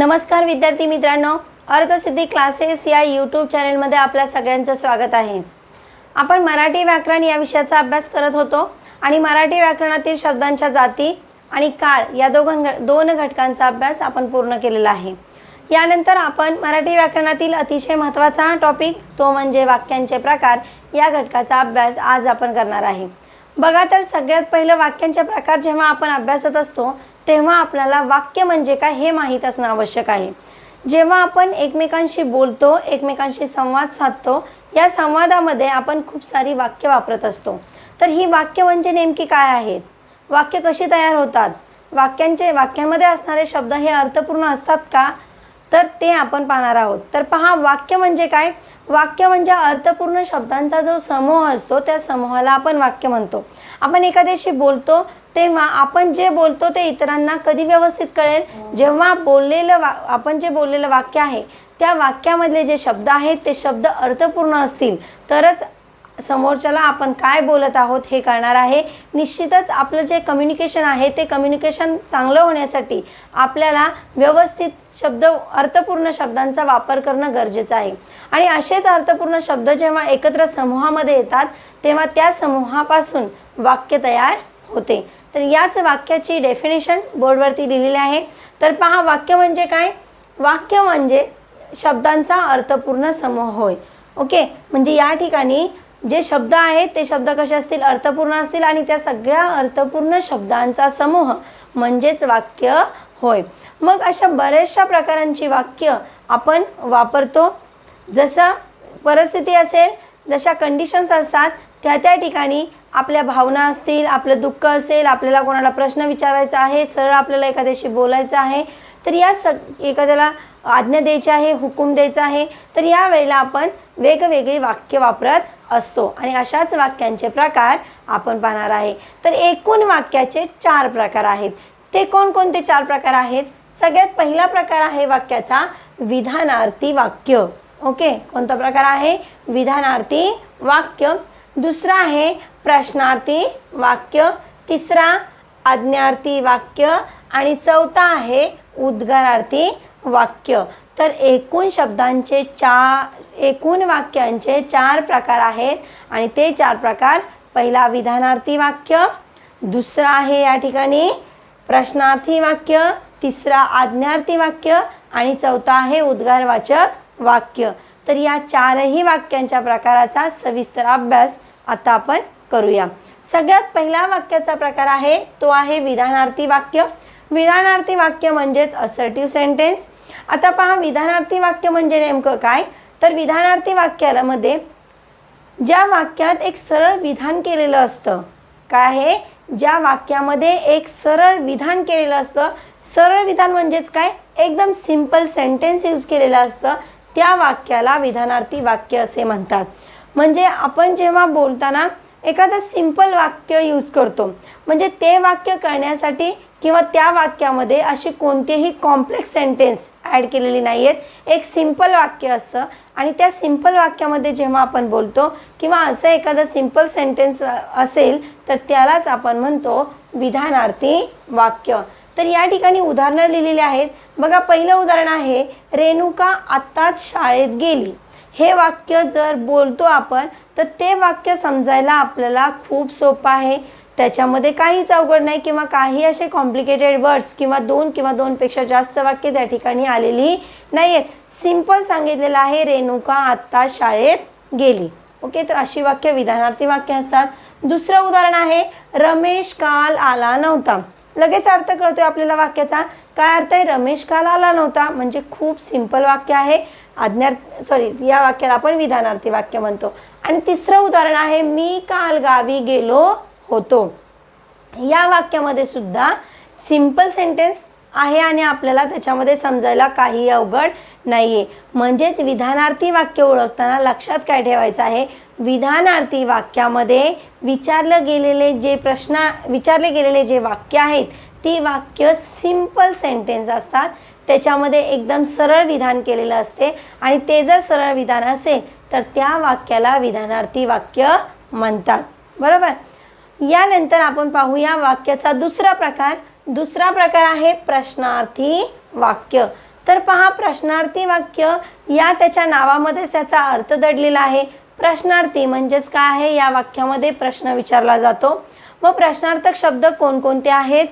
नमस्कार विद्यार्थी मित्रांनो, अर्थसिद्धी क्लासेस या यूट्यूब चॅनलमध्ये आपल्या सगळ्यांचं स्वागत आहे। आपण मराठी व्याकरण या विषयाचा अभ्यास करत होतो आणि मराठी व्याकरणातील शब्दांच्या जाती आणि काळ या दोन घटकांचा अभ्यास आपण पूर्ण केलेला आहे। यानंतर आपण मराठी व्याकरणातील अतिशय महत्त्वाचा टॉपिक तो म्हणजे वाक्यांचे प्रकार या घटकाचा अभ्यास आज आपण करणार आहे। बघा तर सगळ्यात पहिलं वाक्यांचे प्रकार जेव्हा आपण अभ्यासत असतो तेव्हा आपल्याला वाक्य म्हणजे काय हे माहित असणं आवश्यक आहे। जेव्हा आपण एकमेकांशी बोलतो, एकमेकांशी संवाद साधतो, या संवादामध्ये आपण खूप सारी वाक्य वापरत असतो। तर ही वाक्य म्हणजे नेमकी काय आहेत, वाक्य कशी तयार होतात, वाक्यांमध्ये असणारे शब्द हे अर्थपूर्ण असतात का, तर ते आपण पाहणार आहोत। तर पहा, वाक्य म्हणजे काय, वाक्य म्हणजे अर्थपूर्ण शब्दांचा जो समूह असतो त्या समूहाला आपण वाक्य म्हणतो। आपण एखाद्याशी बोलतो तेव्हा आपण जे बोलतो ते इतरांना कधी व्यवस्थित कळेल, जेव्हा आपण जे बोललेलं वाक्य आहे त्या वाक्यामधले जे शब्द आहेत ते शब्द अर्थपूर्ण असतील तरच समोरच्याला आपण काय बोलत आहोत हे कळणार आहे। निश्चितच आपलं जे कम्युनिकेशन आहे ते कम्युनिकेशन चांगलं होण्यासाठी आपल्याला व्यवस्थित शब्द अर्थपूर्ण शब्दांचा वापर करणं गरजेचं आहे। आणि असेच अर्थपूर्ण शब्द जेव्हा एकत्र समूहामध्ये येतात तेव्हा त्या समूहापासून वाक्य तयार होते। तर याच वाक्याची डेफिनेशन बोर्डवरती लिहिलेली आहे। तर पहा, वाक्य म्हणजे काय, वाक्य म्हणजे शब्दांचा अर्थपूर्ण समूह होय। ओके, म्हणजे या ठिकाणी जे शब्द आहेत ते शब्द कसे असतील, अर्थपूर्ण असतील आणि त्या सगळ्या अर्थपूर्ण शब्दांचा समूह म्हणजेच वाक्य होय। मग अशा बऱ्याचशा प्रकारांची वाक्य आपण वापरतो, जसं परिस्थिती असेल, जशा कंडिशन्स असतात त्या ठिकाणी आपल्या भावना असतील, आपलं दुःख असेल, आपल्याला कोणाला प्रश्न विचारायचा आहे, सरळ आपल्याला एखाद्याशी बोलायचं आहे, तर या एखाद्याला आज्ञा द्यायची आहे, हुकूम द्यायचा आहे, तर या वेळेला आपण वेगवेगळी वाक्य वापरत असतो आणि अशाच वाक्यांचे प्रकार आपण पाहणार आहे। तर एकूण वाक्याचे 4 प्रकार आहेत। ते कोणकोणते 4 प्रकार आहेत? सगळ्यात पहिला प्रकार आहे वाक्याचा विधानार्थी वाक्य। ओके, कोणता प्रकार आहे? विधानार्थी वाक्य। दुसरा आहे प्रश्नार्थी वाक्य, तिसरा आज्ञार्थी वाक्य आणि चौथा आहे उद्गारार्थी वाक्य। तर एकूण वाक्यांचे 4 प्रकार आहेत आणि ते 4 प्रकार, पहिला विधानार्थी वाक्य, दुसरा आहे या ठिकाणी प्रश्नार्थी वाक्य, तिसरा आज्ञार्थी वाक्य आणि चौथा आहे उद्गारवाचक वाक्य। तर या 4ही वाक्यांच्या प्रकाराचा सविस्तर अभ्यास आता आपण करूया। सगळ्यात पहिला वाक्याचा प्रकार आहे तो आहे विधानार्थी वाक्य। विधानार्थी वाक्य म्हणजेच असर्टिव्ह सेंटेन्स। आता पहा, विधानार्थी वाक्य म्हणजे नेमकं काय, तर विधानार्थी वाक्यामध्ये ज्या वाक्यात एक सरळ विधान केलेलं असतं, काय आहे, ज्या वाक्यामध्ये एक सरळ विधान केलेलं असतं, सरळ विधान म्हणजेच काय, एकदम सिंपल सेंटेन्स यूज केलेलं असतं, त्या वाक्याला विधानार्थी वाक्य असे म्हणतात। म्हणजे आपण जेव्हा बोलताना एखादं सिंपल वाक्य यूज करतो, म्हणजे ते वाक्य करण्यासाठी किंवा त्या वाक्यामध्ये अशी कोणतेही कॉम्प्लेक्स सेंटेन्स ॲड केलेली नाही आहेत, एक सिंपल वाक्य असतं आणि त्या सिंपल वाक्यामध्ये जेव्हा आपण बोलतो किंवा असं एखादं सिंपल सेंटेन्स असेल तर त्यालाच आपण म्हणतो विधानार्थी वाक्य। तर या ठिकाणी उदाहरणं लिहिलेली आहेत। बघा, पहिलं उदाहरण आहे, रेणुका आत्ताच शाळेत गेली। हे वाक्य जर बोलतो आपण तर ते वाक्य समजायला आपल्याला खूप सोपं आहे, त्याच्यामध्ये काहीच अवघड नाही किंवा काही असे कॉम्प्लिकेटेड वर्ड्स किंवा दोनपेक्षा जास्त वाक्य त्या ठिकाणी आलेली नाही आहेत। सिंपल सांगितलेलं आहे, रेणुका आत्ता शाळेत गेली। ओके, तर अशी वाक्य विधानार्थी वाक्य असतात। दुसरं उदाहरण आहे, रमेश काल आला नव्हता। लगेच अर्थ कळतोय आपल्याला वाक्याचा, काय अर्थ आहे, रमेश काल आला नव्हता, म्हणजे खूप सिंपल वाक्य आहे। या वाक्याला आपण विधानार्थी वाक्य म्हणतो। आणि तिसरं उदाहरण आहे, मी काल गावी गेलो होतो। या वाक्यामध्ये सुद्धा सिंपल सेंटेन्स आहे आणि आपल्याला त्याच्यामध्ये समजायला काही अवघड नाहीये। म्हणजेच विधानार्थी वाक्य ओळखताना लक्षात काय ठेवायचं आहे, विधानार्थी वाक्यामध्ये विचारले गेलेले जे वाक्य आहेत ती वाक्य सिंपल सेंटेन्स असतात, त्याच्यामध्ये एकदम सरळ विधान केलेलं असते आणि ते जर सरळ विधान असेल तर त्या वाक्याला विधानार्थी वाक्य म्हणतात, बरोबर। यानंतर आपण पाहूया वाक्याचा दुसरा प्रकार आहे प्रश्नार्थी वाक्य। तर पहा, प्रश्नार्थी वाक्य या त्याच्या नावामध्येच त्याचा अर्थ दडलेला आहे. प्रश्नार्थी म्हणजेच काय आहे, या वाक्यामध्ये प्रश्न विचारला जातो. मग प्रश्नार्थक शब्द कोणकोणते आहेत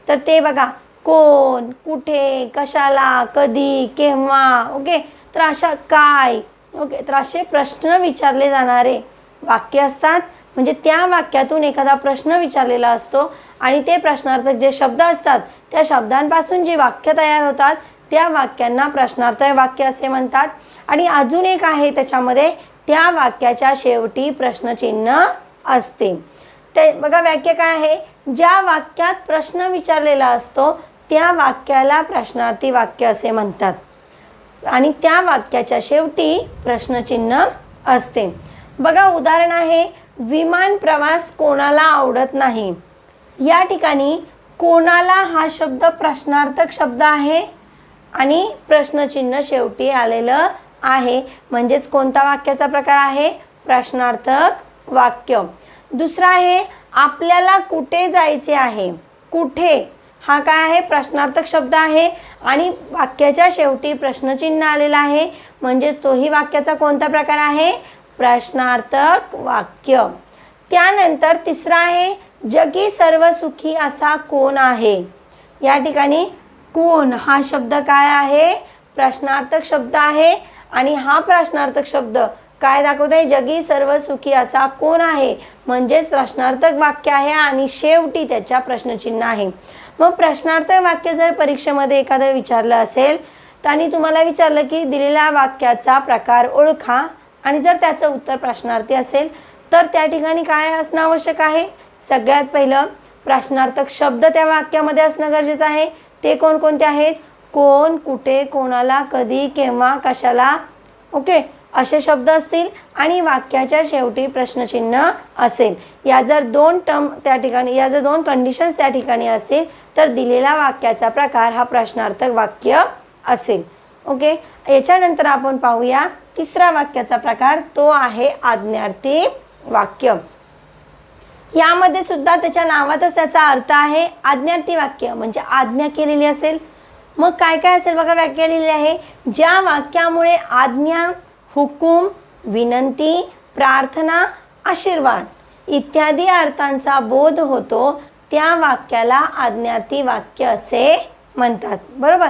तर ते बघा, कोण, कुठे, कशाला, कधी, केव्हा. ओके, तर अशा काय, ओके, तर असे प्रश्न विचारले जाणारे वाक्य असतात. म्हणजे त्या वाक्यातून एखादा प्रश्न विचारलेला असतो आणि ते प्रश्नार्थक जे शब्द असतात त्या शब्दांपासून जी वाक्य तयार होतात त्या वाक्यांना प्रश्नार्थक वाक्य असे म्हणतात. आणि अजून एक आहे त्याच्यामध्ये, त्या वाक्याच्या शेवटी प्रश्नचिन्ह असते. ते बघा, वाक्य काय आहे, ज्या वाक्यात प्रश्न विचारलेला असतो त्या वाक्याला प्रश्नार्थी वाक्य असे म्हणतात आणि त्या वाक्याच्या शेवटी प्रश्नचिन्ह असते. बघा, उदाहरण आहे, विमान प्रवास कोणाला आवडत नाही. या ठिकाणी कोणाला हा शब्द प्रश्नार्थक शब्द आहे आणि प्रश्नचिन्ह शेवटी आलेलं आहे. म्हणजेच कोणता वाक्याचा प्रकार आहे, प्रश्नार्थक वाक्य. दुसरा आहे, आपल्याला कुठे जायचे आहे. कुठे हा काय आहे, प्रश्नार्थक शब्द आहे आणि वाक्याच्या शेवटी प्रश्नचिन्ह आलेलं आहे. म्हणजेच तोही वाक्याचा कोणता प्रकार आहे, प्रश्नार्थक वाक्य. त्यानंतर तिसरा आहे, जगी सर्व सुखी असा कोण आहे. या ठिकाणी कोण हा शब्द काय आहे, प्रश्नार्थक शब्द आहे आणि हा प्रश्नार्थक शब्द काय दाखवत आहे, जगी सर्व सुखी असा कोण आहे. म्हणजेच प्रश्नार्थक वाक्य आहे आणि शेवटी त्याच्या प्रश्नचिन्ह आहे. मग प्रश्नार्थक वाक्य जर परीक्षेमध्ये एखादं विचारलं असेल तर आणि तुम्हाला विचारलं की दिलेल्या वाक्याचा प्रकार ओळखा आणि जर त्याचं उत्तर प्रश्नार्थी असेल तर त्या ठिकाणी काय असणं आवश्यक आहे, सगळ्यात पहिलं प्रश्नार्थक शब्द त्या वाक्यामध्ये असणं गरजेचं आहे. ते कोणकोणते आहेत, कोण, कुठे, कोणाला, कधी, केव्हा, कशाला. ओके, असे शब्द असतील आणि वाक्याच्या शेवटी प्रश्नचिन्ह असेल. या जर दोन टर्म त्या ठिकाणी, या जर दोन कंडिशन्स त्या ठिकाणी असतील तर दिलेला वाक्याचा प्रकार हा प्रश्नार्थक वाक्य असेल. ओके, याच्यानंतर आपण पाहूया तिसरा वाक्याचा प्रकार, तो आहे आज्ञार्थी वाक्य. यामध्ये सुद्धा त्याच्या नावातच त्याचा अर्थ आहे. आज्ञार्थी वाक्य म्हणजे आज्ञा केलेली असेल. मग काय काय असेल बघा, वाक्य लिहिलेले आहे, ज्या वाक्यामुळे आज्ञा, हुकूम, विनंती, प्रार्थना, आशीर्वाद इत्यादी अर्थांचा बोध होतो त्या वाक्याला आज्ञार्थी वाक्य असे म्हणतात. बरोबर,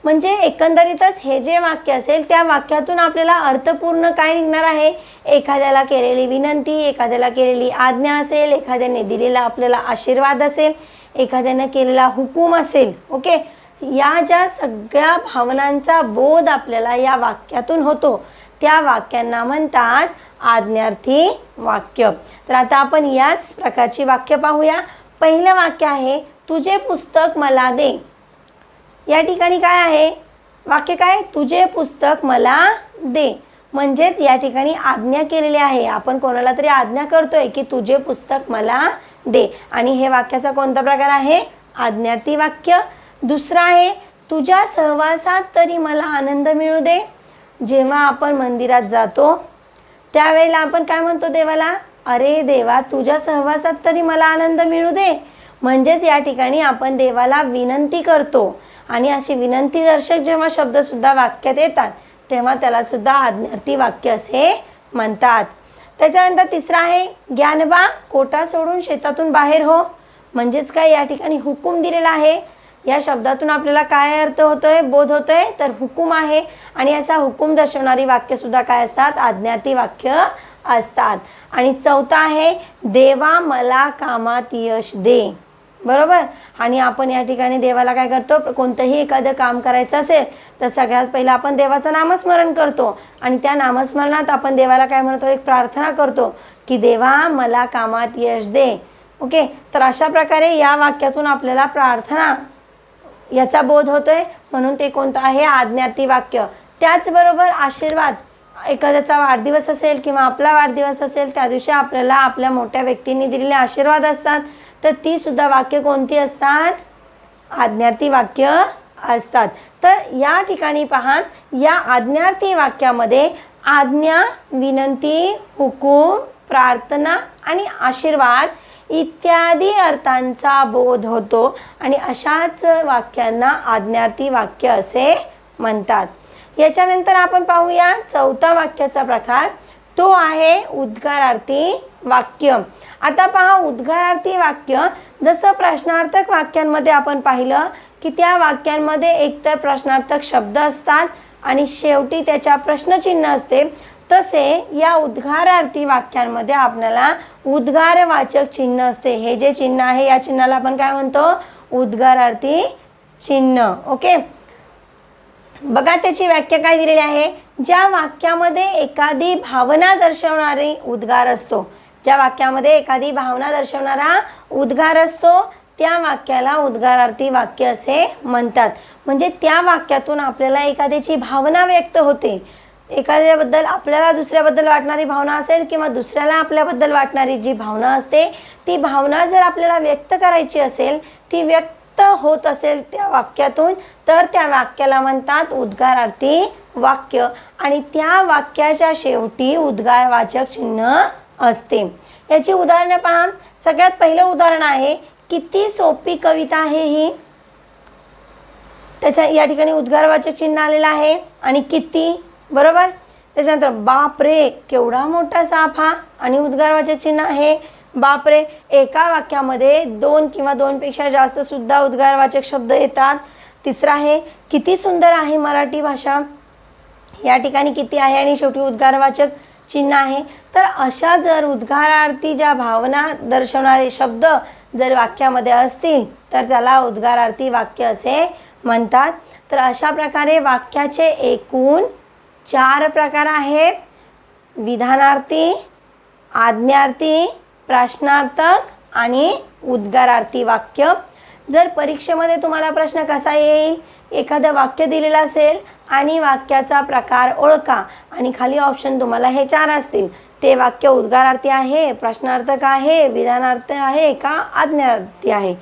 म्हणजे एकंदरीतच हे जे वाक्य असेल त्या वाक्यातून आपल्याला अर्थपूर्ण काय निघणार आहे, एखाद्याला केलेली विनंती, एखाद्याला केलेली आज्ञा असेल, एखाद्याने दिलेला आपल्याला आशीर्वाद असेल, एखाद्याने केलेला हुकूम असेल. ओके, या ज्या सगळ्या भावनांचा बोध आपल्याला या वाक्यातून होतो त्या वाक्यांना म्हणतात आज्ञार्थी वाक्य. तर आता आपण याच प्रकारची वाक्य पाहूया. पहिलं वाक्य आहे, तुझे पुस्तक मला दे. या ठिकाणी काय आहे, वाक्य काय, तुझे पुस्तक मला दे. म्हणजेच या ठिकाणी आज्ञा केलेली आहे. आपण कोणाला तरी आज्ञा करतोय की तुझे पुस्तक मला दे आणि हे वाक्याचा कोणता प्रकार आहे, आज्ञार्थी वाक्य. दुसरा आहे, तुझ्या सहवासात तरी मला आनंद मिळू दे. जेव्हा आपण मंदिरात जातो त्यावेळेला आपण काय म्हणतो देवाला, अरे देवा तुझ्या सहवासात तरी मला आनंद मिळू दे. म्हणजेच या ठिकाणी आपण देवाला विनंती करतो आणि अशी विनंती दर्शक जेव्हा शब्दसुद्धा वाक्यात येतात तेव्हा त्याला सुद्धा आज्ञार्थी वाक्य असे म्हणतात. त्याच्यानंतर तिसरा आहे, ज्ञानबा कोटा सोडून शेतातून बाहेर हो. म्हणजेच काय, या ठिकाणी हुकूम दिलेला आहे. या शब्दातून आपल्याला काय अर्थ होतोय, बोध होतोय, तर हुकूम आहे आणि असा हुकूम दर्शवणारी वाक्यसुद्धा काय असतात, आज्ञार्थी वाक्य असतात. आणि चौथा आहे, देवा मला कामात यश दे. बरोबर, आणि आपण या ठिकाणी देवाला काय करतो, कोणतंही एखादं काम करायचं असेल तर सगळ्यात पहिलं आपण देवाचं नामस्मरण करतो आणि त्या नामस्मरणात आपण देवाला काय म्हणतो, एक प्रार्थना करतो की देवा मला कामात यश दे. ओके, तर अशा प्रकारे या वाक्यातून आपल्याला प्रार्थना याचा बोध होतोय म्हणून ते कोणतं आहे, आज्ञार्थी वाक्य. त्याचबरोबर आशीर्वाद, एखाद्याचा वाढदिवस असेल किंवा आपला वाढदिवस असेल त्या दिवशी आपल्याला आपल्या मोठ्या व्यक्तींनी दिलेले आशीर्वाद असतात तर ती सुद्धा वाक्य कोणती असतात, आज्ञार्थी वाक्य असतात. तर या ठिकाणी पहा, या आज्ञार्थी वाक्यामध्ये आज्ञा, विनंती, हुकूम, प्रार्थना आणि आशीर्वाद इत्यादी अर्थांचा बोध होतो आणि अशाच वाक्यांना आज्ञार्थी वाक्य असे म्हणतात. याच्यानंतर आपण पाहूया चौथा वाक्याचा प्रकार, तो आहे उद्गारार्थी वाक्य. आता पहा, उद्गारार्थी वाक्य जसं प्रश्नार्थक वाक्यांमध्ये आपण पाहिलं की त्या वाक्यांमध्ये एकतर प्रश्नार्थक शब्द असतात आणि शेवटी त्याच्या प्रश्नचिन्ह असते, तसे या उद्गारार्थी वाक्यांमध्ये आपल्याला उद्गारवाचक चिन्ह असते. हे जे चिन्ह आहे या चिन्हाला आपण काय म्हणतो? उद्गारार्थी चिन्ह. ओके, बघा त्याची व्याख्या काय दिलेली आहे. ज्या वाक्यामध्ये एखादी भावना दर्शवणारी उद्गार असतो, ज्या वाक्यामध्ये एखादी भावना दर्शवणारा उद्गार असतो त्या वाक्याला उद्गारार्थी वाक्य असे म्हणतात. म्हणजे त्या वाक्यातून आपल्याला एखाद्याची भावना व्यक्त होते. एखाद्याबद्दल आपल्याला दुसऱ्याबद्दल वाटणारी भावना असेल किंवा दुसऱ्याला आपल्याबद्दल वाटणारी जी भावना असते ती भावना जर आपल्याला व्यक्त करायची असेल, ती व्यक्त होत असेल त्या वाक्यातून, तर त्या वाक्याला म्हणतात उद्गारार्थी वाक्य. आणि त्या वाक्याच्या शेवटी उद्गारवाचक चिन्ह असते. याची उदाहरणे पहा. सगळ्यात पहिलं उदाहरण आहे, किती सोपी कविता आहे ही. त्याच्या या ठिकाणी उद्गारवाचक चिन्ह आलेलं आहे आणि किती, बरोबर. त्याच्यानंतर बापरे केवढा मोठा साप हा, आणि उद्गारवाचक चिन्ह आहे बापरे. एका वाक्यामध्ये 2 किंवा 2पेक्षा जास्त सुद्धा उद्गारवाचक शब्द येतात. तिसरा आहे, किती सुंदर आहे मराठी भाषा. या ठिकाणी किती आहे आणि शेवटी उद्गारवाचक चिन्ह आहे. तर अशा जर उद्गारार्थी ज्या भावना दर्शवणारे शब्द जर वाक्यामध्ये असतील तर त्याला उद्गारार्थी वाक्य असे म्हणतात. तर अशा प्रकारे वाक्याचे एकूण 4 प्रकार आहेत: विधानार्थी, आज्ञार्थी, प्रश्नार्थक आणि उद्गारार्थी वाक्य. जर परीक्षेमध्ये तुम्हाला प्रश्न कसा येईल, एखादं वाक्य दिलेलं असेल आणि वाक्याचा प्रकार ओळखा आणि खाली ऑप्शन तुम्हाला हे 4 असतील, ते वाक्य उद्गारार्थी आहे, प्रश्नार्थक आहे, विधानार्थी आहे का आज्ञार्थी आहे.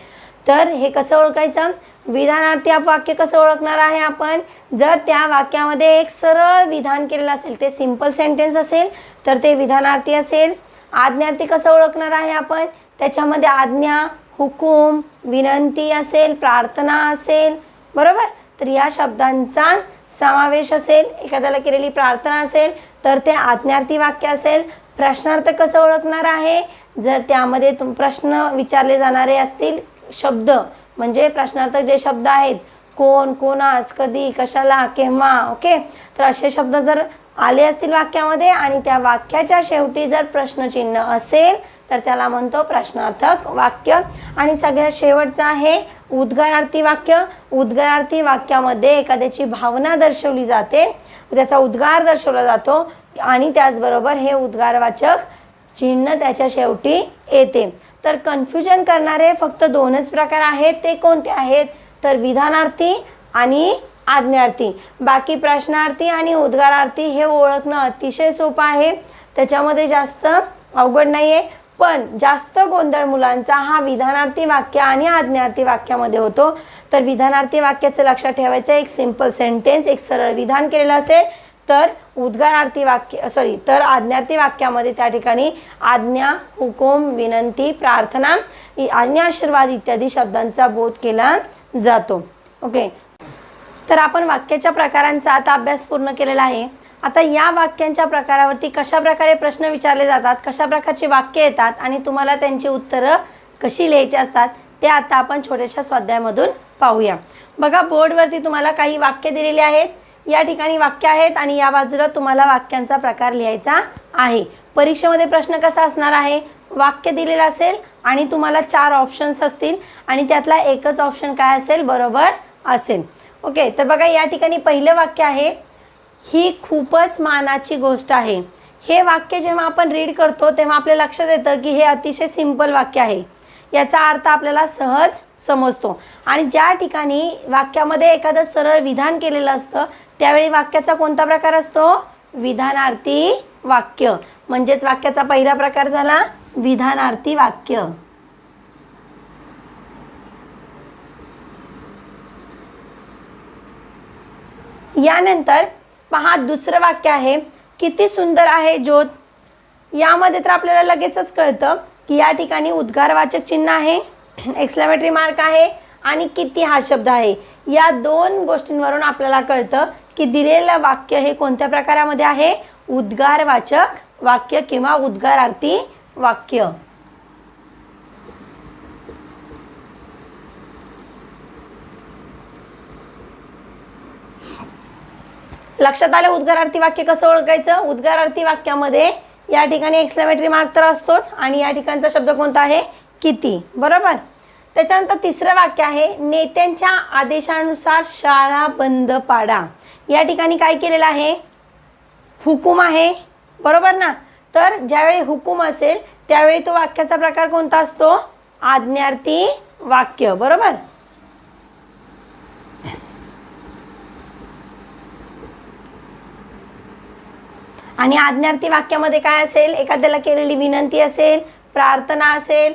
तर हे कसं ओळखायचं? विधानार्थी वाक्य कसं ओळखणार आहे आपण? जर त्या वाक्यामध्ये एक सरळ विधान केलेलं असेल, ते सिंपल सेंटेन्स असेल तर ते विधानार्थी असेल. आज्ञार्थी कसं ओळखणार आहे आपण? त्याच्यामध्ये आज्ञा, हुकूम, विनंती असेल, प्रार्थना असेल, बरोबर. तर या शब्दांचा समावेश असेल. एखाद्याला केलेली प्रार्थना असेल तर ते आज्ञार्थी वाक्य असेल. प्रश्नार्थक कसं ओळखणार आहे? जर त्यामध्ये प्रश्न विचारले जाणारे असतील शब्द, म्हणजे प्रश्नार्थक जे शब्द आहेत, कोण, कोणास, कधी, कशाला, केव्हा, ओके, तर असे शब्द जर आले असतील वाक्यामध्ये आणि त्या वाक्याच्या शेवटी जर प्रश्नचिन्ह असेल तर त्याला म्हणतो प्रश्नार्थक वाक्य. आणि सगळ्यात शेवटचं आहे उद्गारार्थी वाक्य. उद्गारार्थी वाक्यामध्ये एखाद्याची भावना दर्शवली जाते, त्याचा उद्गार दर्शवला जातो आणि त्याचबरोबर हे उद्गारवाचक चिन्ह त्याच्या शेवटी येते. तर कन्फ्युजन करणारे फक्त 2च प्रकार आहेत. ते कोणते आहेत? तर विधानार्थी आणि आज्ञार्थी. बाकी प्रश्नार्थी आणि उद्गारार्थी हे ओळखणं अतिशय सोपं आहे, त्याच्यामध्ये जास्त अवघड नाही आहे. पण जास्त गोंधळ मुलांचा हा विधानार्थी वाक्य आणि आज्ञार्थी वाक्यामध्ये होतो. तर विधानार्थी वाक्याचं लक्षात ठेवायचं, एक सिंपल सेंटेन्स, एक सरळ विधान केलेलं असेल, तर उद्गारार्थी वाक्य तर आज्ञार्थी वाक्यामध्ये त्या ठिकाणी आज्ञा, हुकूम, विनंती, प्रार्थना आणि आशीर्वाद इत्यादी शब्दांचा बोध केला जातो. ओके, तर आपण वाक्याच्या प्रकारांचा आता अभ्यास पूर्ण केलेला आहे. आता या वाक्यांच्या प्रकारावरती कशा प्रकारे प्रश्न विचारले जातात, कशा प्रकारची वाक्य येतात आणि तुम्हाला त्यांची उत्तरं कशी लिहायची असतात ते आता आपण छोट्याशा स्वाध्यायामधून पाहूया. बघा, बोर्डवरती तुम्हाला काही वाक्य दिलेली आहेत. या ठिकाणी वाक्य आहेत आणि या बाजूला तुम्हाला वाक्यांचा प्रकार लिहायचा आहे. परीक्षेमध्ये प्रश्न कसा असणार आहे? वाक्य दिलेलं असेल आणि तुम्हाला 4 ऑप्शन्स असतील आणि त्यातला एकच ऑप्शन काय असेल? बरोबर असेल. ओके, तर बघा या ठिकाणी पहिलं वाक्य आहे, ही खूपच मानाची गोष्ट आहे. हे वाक्य जेव्हा आपण रीड करतो तेव्हा आपल्या लक्षात येतं की हे अतिशय सिंपल वाक्य आहे, याचा अर्थ आपल्याला सहज समजतो. आणि ज्या ठिकाणी वाक्यामध्ये एखादं सरळ विधान केलेलं असतं त्यावेळी वाक्याचा कोणता प्रकार असतो? विधानार्थी वाक्य. म्हणजेच वाक्याचा पहिला प्रकार झाला विधानार्थी वाक्य. यानंतर पहा, दुसरं वाक्य आहे, किती सुंदर आहे ज्योत. यामध्ये तर आपल्याला लगेचच कळतं की या ठिकाणी उद्गारवाचक चिन्ह आहे, एक्सक्लेमेटरी मार्क आहे आणि किती हा शब्द आहे. या दोन गोष्टींवरून आपल्याला कळतं की दिलेलं वाक्य हे कोणत्या प्रकारामध्ये आहे, उद्गारवाचक वाक्य किंवा उद्गारार्थी वाक्य. लक्षात आलं उद्गारार्थी वाक्य कसं ओळखायचं. उद्गारार्थी वाक्यामध्ये या ठिकाणी एक्सक्लेमेटरी मार्क तर असतोच आणि या ठिकाणचा शब्द कोणता आहे, किती. बरोबर. त्याच्यानंतर तिसरं वाक्य आहे, नेत्यांच्या आदेशानुसार शाळा बंद पाडा. या ठिकाणी काय केलेलं आहे, हुकूम आहे. बरोबर ना. तर ज्यावेळी हुकूम असेल त्यावेळी तो वाक्याचा प्रकार कोणता असतो, आज्ञार्थी वाक्य. बरोबर. आणि आज्ञार्थी वाक्यामध्ये काय असेल, एखाद्याला केलेली विनंती असेल, प्रार्थना असेल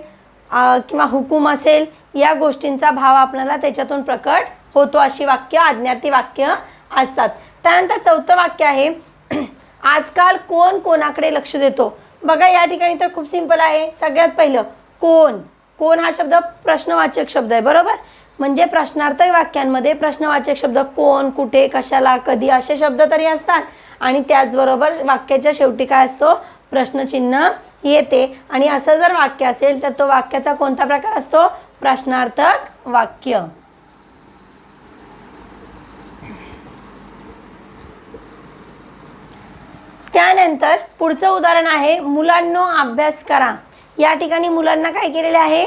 किंवा हुकूम असेल, या गोष्टींचा भाव आपल्याला त्याच्यातून प्रकट होतो. अशी वाक्य आज्ञार्थी वाक्य असतात. त्यानंतर चौथं वाक्य आहे, आजकाल कोण कोणाकडे लक्ष देतो. बघा या ठिकाणी तर खूप सिंपल आहे. सगळ्यात पहिलं कोण. कोण हा शब्द प्रश्नवाचक शब्द आहे. बरोबर. म्हणजे प्रश्नार्थक वाक्यांमध्ये प्रश्नवाचक शब्द कोण, कुठे, कशाला, कधी असे शब्द तरी असतात आणि त्याचबरोबर वाक्याच्या शेवटी काय असतो, प्रश्नचिन्ह येते. आणि असं जर वाक्य असेल तर तो वाक्याचा कोणता प्रकार असतो, प्रश्नार्थक वाक्य. त्यानंतर पुढचं उदाहरण आहे, मुलांनो अभ्यास करा. या ठिकाणी मुलांना काय केलेले आहे,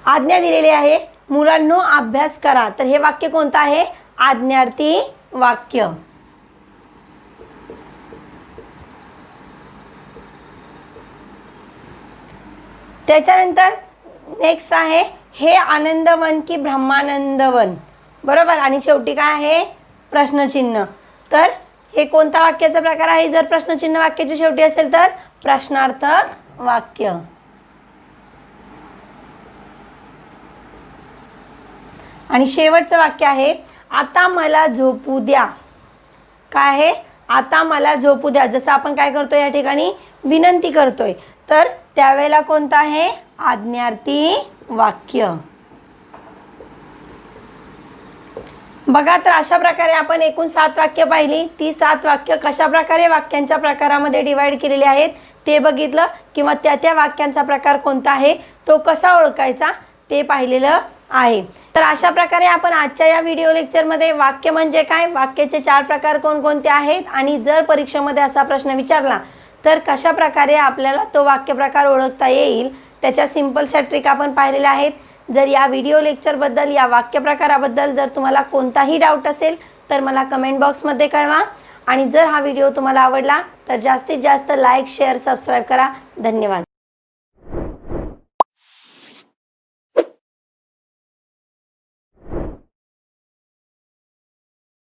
आज्ञा दिलेली आहे, मुलांनो अभ्यास करा. तर हे वाक्य कोणतं आहे, आज्ञार्थी वाक्य. त्याच्यानंतर नेक्स्ट आहे, हे आनंदवन की ब्रह्मानंदवन. बरोबर. आणि शेवटी काय आहे, प्रश्नचिन्ह. तर हे कोणता वाक्याचा प्रकार आहे, जर प्रश्नचिन्ह वाक्याच्या शेवटी असेल तर प्रश्नार्थक वाक्य. आणि शेवटचं वाक्य आहे, आता मला झोपू द्या. काय आहे, आता मला झोपू द्या. जसं आपण काय करतोय, या ठिकाणी विनंती करतोय, तर त्यावेळेला कोणतं आहे, आज्ञार्थी वाक्य. बघा तर अशा प्रकारे आपण एकूण 7 वाक्य पाहिली. ती 7 वाक्य कशा प्रकारे वाक्यांच्या प्रकारामध्ये डिवाइड केलेली आहेत ते बघितलं, किंवा त्या वाक्यांचा प्रकार कोणता आहे तो कसा ओळखायचा ते पाहिलेलं आहे. तर अशा प्रकारे आपण आजच्या या व्हिडिओ लेक्चरमध्ये वाक्य म्हणजे काय, वाक्याचे 4 प्रकार कोणकोणते आहेत आणि जर परीक्षेमध्ये असा प्रश्न विचारला तर कशा प्रकारे आपल्याला तो वाक्य प्रकार ओळखता येईल त्याच्या सिंपलशा ट्रिक आपण पाहिलेल्या आहेत. जर या व्हिडिओ लेक्चरबद्दल, या वाक्य प्रकाराबद्दल जर तुम्हाला कोणताही डाऊट असेल तर मला कमेंट बॉक्समध्ये कळवा. आणि जर हा व्हिडिओ तुम्हाला आवडला तर जास्तीत जास्त लाईक, शेअर, सबस्क्राईब करा. धन्यवाद.